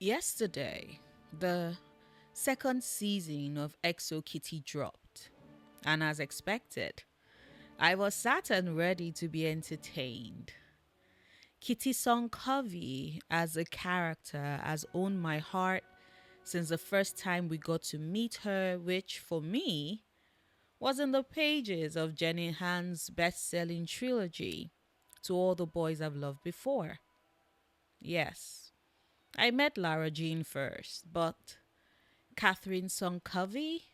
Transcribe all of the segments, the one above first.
Yesterday, the second season of Exo Kitty dropped, and as expected, I was sat and ready to be entertained. Kitty Song Covey as a character has owned my heart since the first time we got to meet her, which for me was in the pages of Jenny Han's best selling trilogy, To All the Boys I've Loved Before. Yes, I met Lara Jean first, but Catherine Song Covey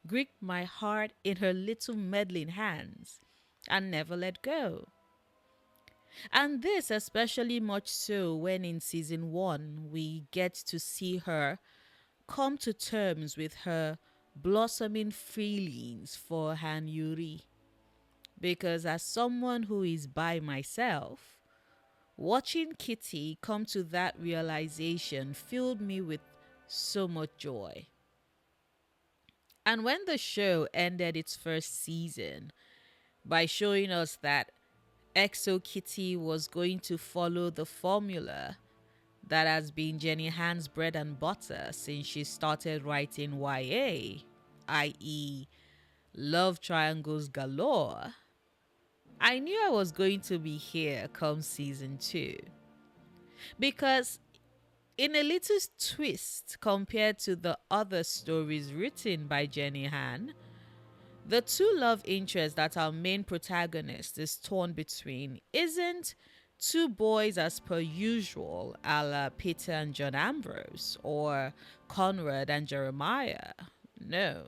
gripped my heart in her little meddling hands and never let go. And this especially much so when in season one we get to see her come to terms with her blossoming feelings for Han Yuri. Because as someone who is by myself, watching Kitty come to that realization filled me with so much joy. And when the show ended its first season by showing us that Exo Kitty was going to follow the formula that has been Jenny Han's bread and butter since she started writing YA, i.e., love triangles galore, I knew I was going to be here come season 2. Because, in a little twist compared to the other stories written by Jenny Han, the two love interests that our main protagonist is torn between isn't two boys as per usual, a la Peter and John Ambrose, or Conrad and Jeremiah. No.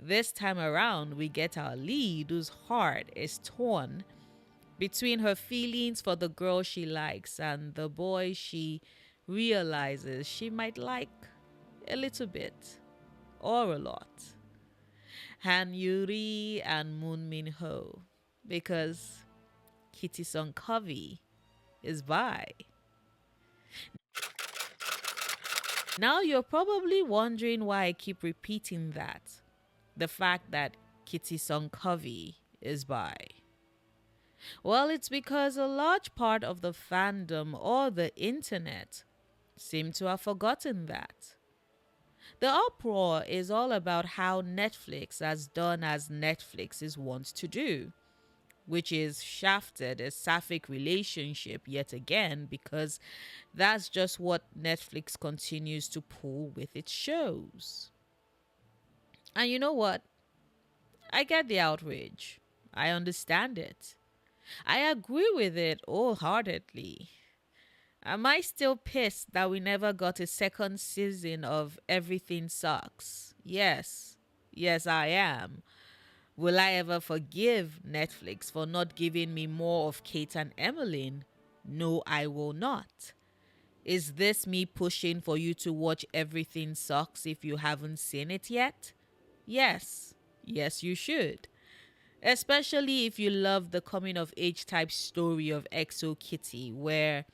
This time around, we get our lead whose heart is torn between her feelings for the girl she likes and the boy she realizes she might like a little bit or a lot. Han Yuri and Moon Min Ho, because Kitty Song Covey is bi. Now you're probably wondering why I keep repeating that. The fact that Kitty Song Covey is bi. Well, it's because a large part of the fandom or the internet seem to have forgotten that. The uproar is all about how Netflix has done as Netflix is wont to do, which is shafted a sapphic relationship yet again because that's just what Netflix continues to pull with its shows. And you know what? I get the outrage. I understand it. I agree with it wholeheartedly. Am I still pissed that we never got a second season of Everything Sucks? Yes. Yes, I am. Will I ever forgive Netflix for not giving me more of Kate and Emmeline? No, I will not. Is this me pushing for you to watch Everything Sucks if you haven't seen it yet? Yes. Yes, you should. Especially if you love the coming of age type story of Exo Kitty, where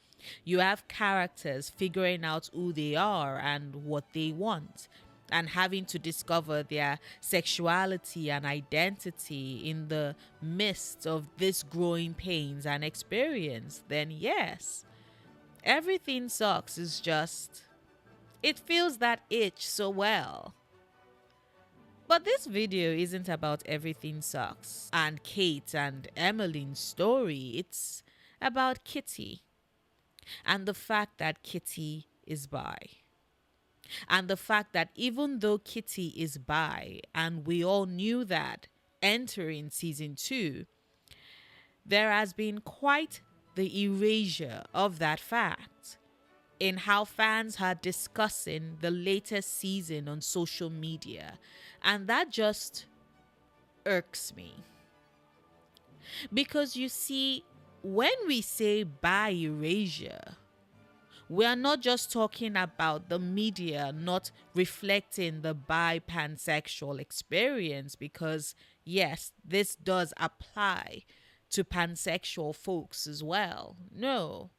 you have characters figuring out who they are and what they want, and having to discover their sexuality and identity in the midst of this growing pains and experience, then yes, Everything Sucks is just, it feels that itch so well. But this video isn't about Everything Sucks and Kate and Emmeline's story. It's about Kitty and the fact that Kitty is bi. And the fact that even though Kitty is bi, and we all knew that entering season 2, there has been quite the erasure of that fact in how fans are discussing the latest season on social media. And that just irks me. Because you see, when we say Bi-Erasure, we are not just talking about the media not reflecting the bi pansexual experience, because yes, this does apply to pansexual folks as well. No.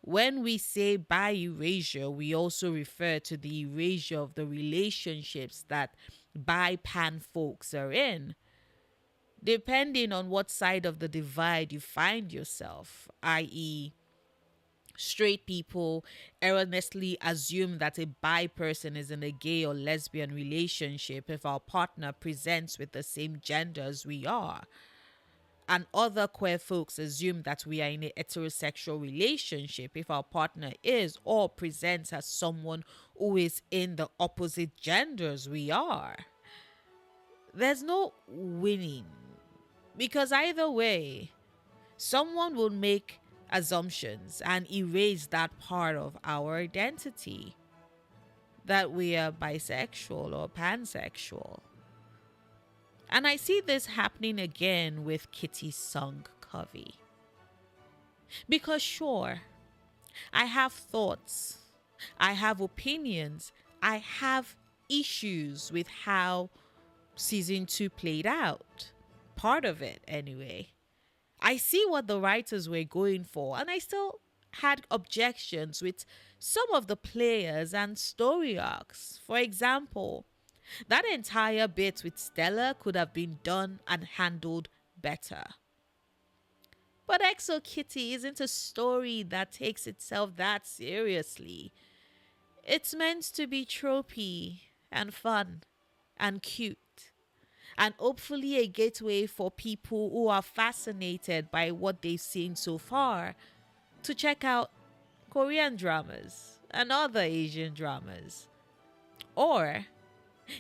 When we say bi-erasure, we also refer to the erasure of the relationships that bi-pan folks are in, depending on what side of the divide you find yourself, i.e., Straight people erroneously assume that a bi person is in a gay or lesbian relationship if our partner presents with the same gender as we are. And other queer folks assume that we are in a heterosexual relationship if our partner is or presents as someone who is in the opposite gender as we are. There's no winning because either way, someone will make assumptions and erase that part of our identity that we are bisexual or pansexual. And I see this happening again with Kitty's song Covey. Because sure, I have thoughts, I have opinions, I have issues with how season 2 played out. Part of it, anyway. I see what the writers were going for, and I still had objections with some of the players and story arcs. For example, that entire bit with Stella could have been done and handled better. But Exo Kitty isn't a story that takes itself that seriously. It's meant to be tropey and fun and cute, and hopefully a gateway for people who are fascinated by what they've seen so far to check out Korean dramas and other Asian dramas. Or,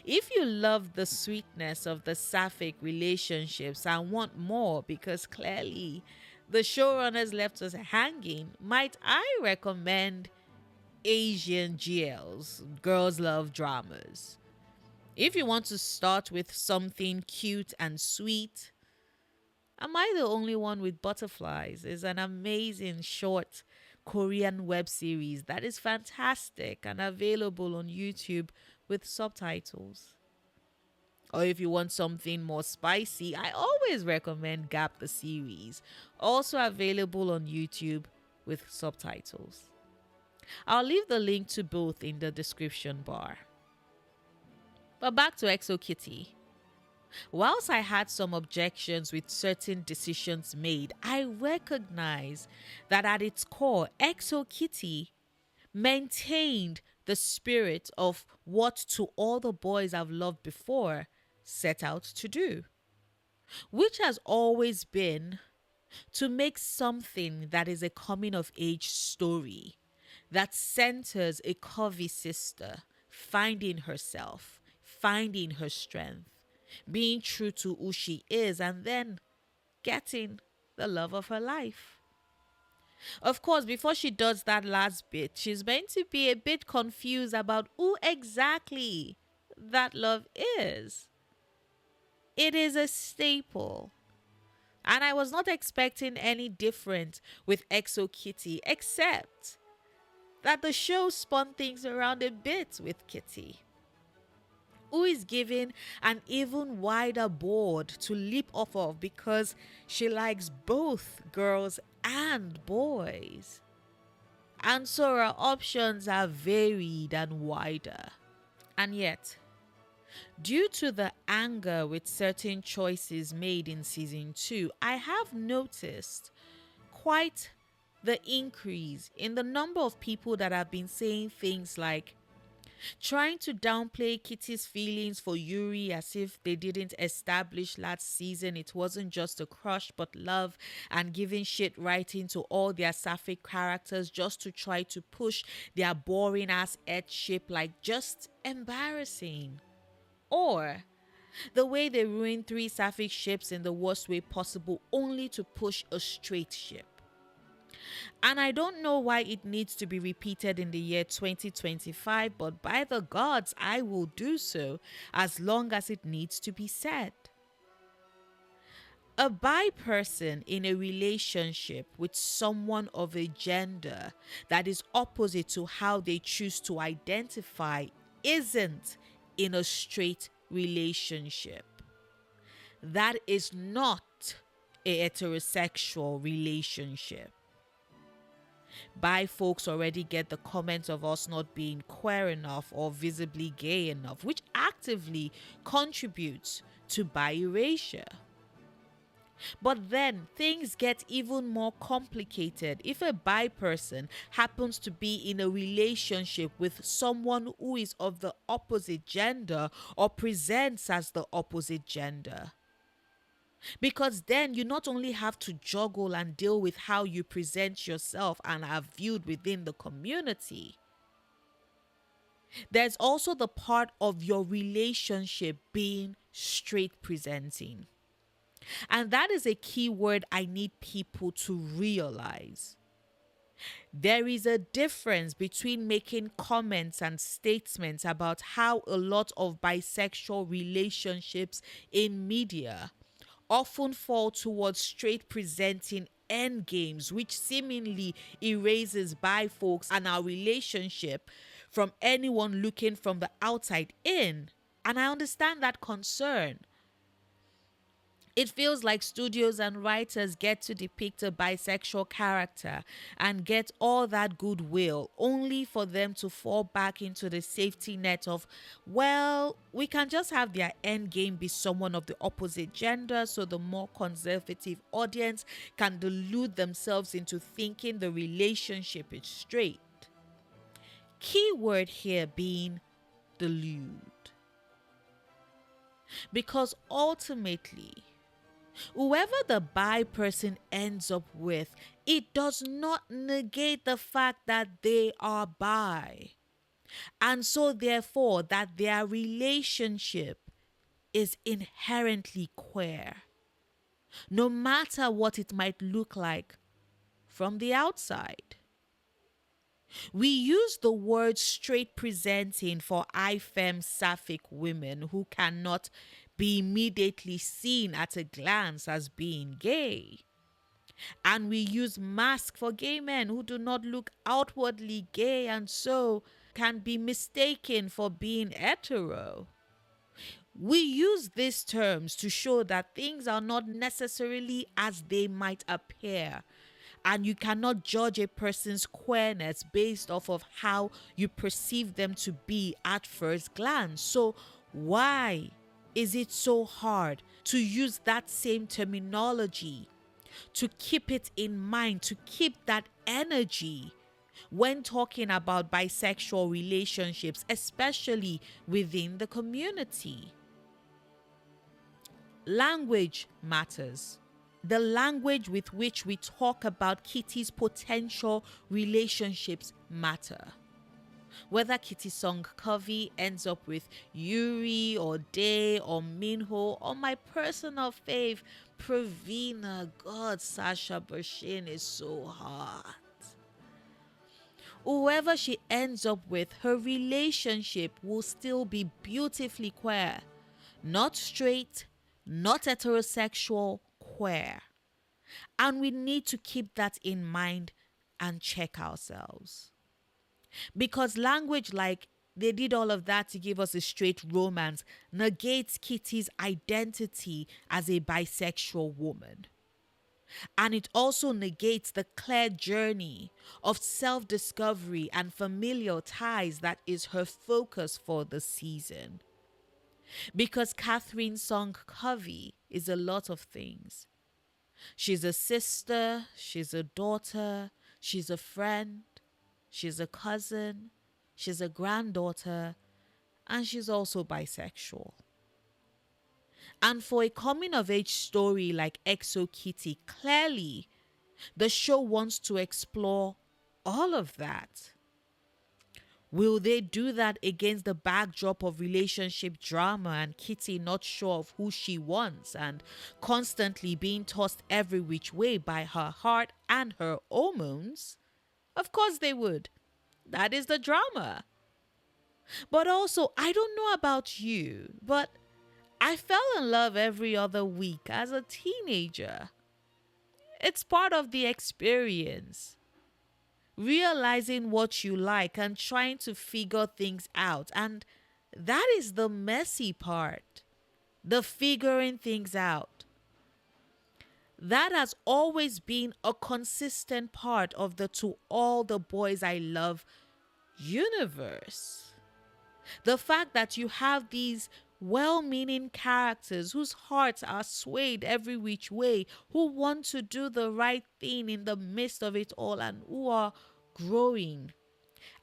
if you love the sweetness of the sapphic relationships and want more because clearly the showrunners left us hanging, might I recommend Asian GLs, girls love dramas. If you want to start with something cute and sweet, Am I the Only One with Butterflies is an amazing short Korean web series that is fantastic and available on YouTube with subtitles. Or if you want something more spicy, I always recommend Gap the series, also available on YouTube with subtitles. I'll leave the link to both in the description bar. But back to Exo Kitty. Whilst I had some objections with certain decisions made, I recognize that at its core, Exo Kitty maintained the spirit of what To All the Boys I've Loved Before set out to do, which has always been to make something that is a coming of age story that centers a Covey sister finding herself, finding her strength, being true to who she is, and then getting the love of her life. Of course, before she does that last bit, she's going to be a bit confused about who exactly that love is. It is a staple. And I was not expecting any different with Exo Kitty, except that the show spun things around a bit with Kitty, who is given an even wider board to leap off of because she likes both girls and boys. And so her options are varied and wider. And yet, due to the anger with certain choices made in season 2, I have noticed quite the increase in the number of people that have been saying things like trying to downplay Kitty's feelings for Yuri as if they didn't establish last season it wasn't just a crush but love, and giving shit right into all their sapphic characters just to try to push their boring ass edge ship, like just embarrassing. Or the way they ruined 3 sapphic ships in the worst way possible only to push a straight ship. And I don't know why it needs to be repeated in the year 2025, but by the gods, I will do so as long as it needs to be said. A bi person in a relationship with someone of a gender that is opposite to how they choose to identify isn't in a straight relationship. That is not a heterosexual relationship. Bi folks already get the comments of us not being queer enough or visibly gay enough, which actively contributes to Bi-Erasure. But then things get even more complicated if a bi person happens to be in a relationship with someone who is of the opposite gender or presents as the opposite gender. Because then you not only have to juggle and deal with how you present yourself and are viewed within the community, there's also the part of your relationship being straight presenting. And that is a key word I need people to realize. There is a difference between making comments and statements about how a lot of bisexual relationships in media often fall towards straight presenting end games, which seemingly erases bi folks and our relationship from anyone looking from the outside in. And I understand that concern. It feels like studios and writers get to depict a bisexual character and get all that goodwill only for them to fall back into the safety net of, well, we can just have their end game be someone of the opposite gender so the more conservative audience can delude themselves into thinking the relationship is straight. Key word here being delude. Because ultimately, whoever the bi person ends up with, it does not negate the fact that they are bi. And so, therefore, that their relationship is inherently queer, no matter what it might look like from the outside. We use the word straight presenting for I-femme sapphic women who cannot be immediately seen at a glance as being gay. And we use masc for gay men who do not look outwardly gay and so can be mistaken for being hetero. We use these terms to show that things are not necessarily as they might appear. And you cannot judge a person's queerness based off of how you perceive them to be at first glance. So, why is it so hard to use that same terminology, to keep it in mind, to keep that energy when talking about bisexual relationships, especially within the community? Language matters. The language with which we talk about Kitty's potential relationships matter. Whether Kitty's song Covey ends up with Yuri or Day or Minho or my personal fave, Pravina. God, Sasha Bershin is so hot. Whoever she ends up with, her relationship will still be beautifully queer. Not straight, not heterosexual, queer. And we need to keep that in mind and check ourselves. Because language like they did all of that to give us a straight romance negates Kitty's identity as a bisexual woman. And it also negates the clear journey of self-discovery and familial ties that is her focus for the season. Because Catherine's song Covey is a lot of things. She's a sister, she's a daughter, she's a friend, she's a cousin, she's a granddaughter, and she's also bisexual. And for a coming of age story like Exo Kitty, clearly the show wants to explore all of that. Will they do that against the backdrop of relationship drama and Kitty not sure of who she wants and constantly being tossed every which way by her heart and her hormones? Of course they would. That is the drama. But also, I don't know about you, but I fell in love every other week as a teenager. It's part of the experience. Realizing what you like and trying to figure things out. And that is the messy part. The figuring things out. That has always been a consistent part of the To All the Boys I Love universe. The fact that you have these well meaning characters whose hearts are swayed every which way, who want to do the right thing in the midst of it all, and who are growing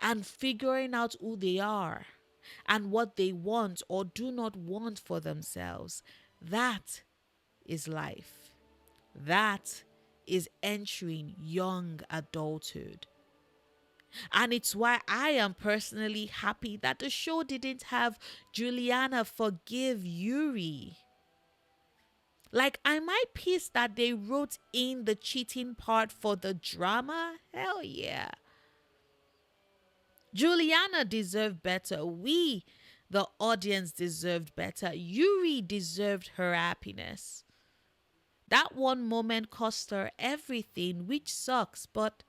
and figuring out who they are and what they want or do not want for themselves. That is life. That is entering young adulthood. And it's why I am personally happy that the show didn't have Juliana forgive Yuri. Like, am I pissed that they wrote in the cheating part for the drama? Hell yeah. Juliana deserved better. We, the audience, deserved better. Yuri deserved her happiness. That one moment cost her everything, which sucks, but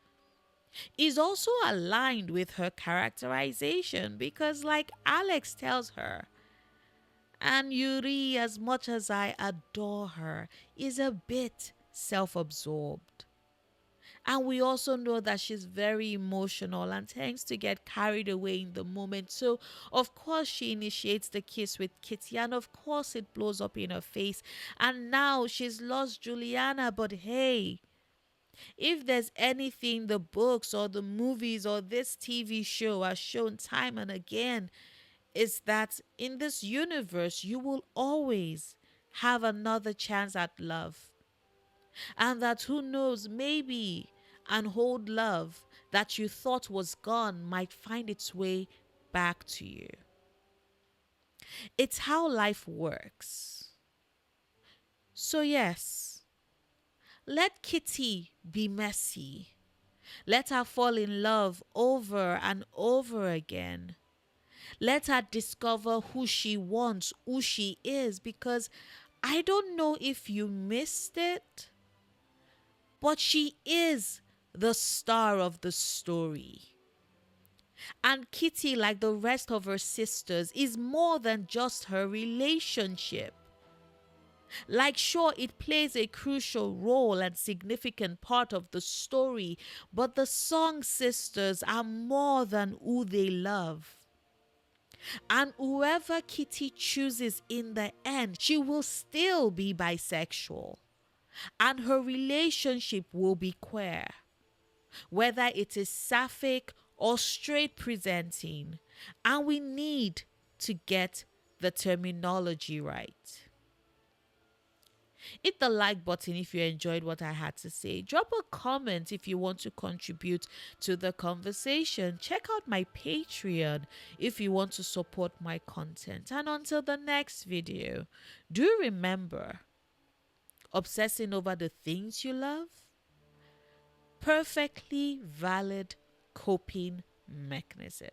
is also aligned with her characterization because, like Alex tells her, and Yuri, as much as I adore her, is a bit self absorbed. And we also know that she's very emotional and tends to get carried away in the moment. So, of course, she initiates the kiss with Kitty, and of course, it blows up in her face. And now she's lost Juliana, but hey, if there's anything the books or the movies or this TV show has shown time and again, is that in this universe, you will always have another chance at love. And that who knows, maybe an old love that you thought was gone might find its way back to you. It's how life works. So, yes, let Kitty be messy. Let her fall in love over and over again. Let her discover who she wants, who she is, because I don't know if you missed it, but she is the star of the story. And Kitty, like the rest of her sisters, is more than just her relationship. Like, sure, it plays a crucial role and significant part of the story, but the song sisters are more than who they love. And whoever Kitty chooses in the end, she will still be bisexual. And her relationship will be queer. Whether it is sapphic or straight presenting. And we need to get the terminology right. Hit the like button if you enjoyed what I had to say. Drop a comment if you want to contribute to the conversation. Check out my Patreon if you want to support my content. And until the next video, do remember, obsessing over the things you love, perfectly valid coping mechanism.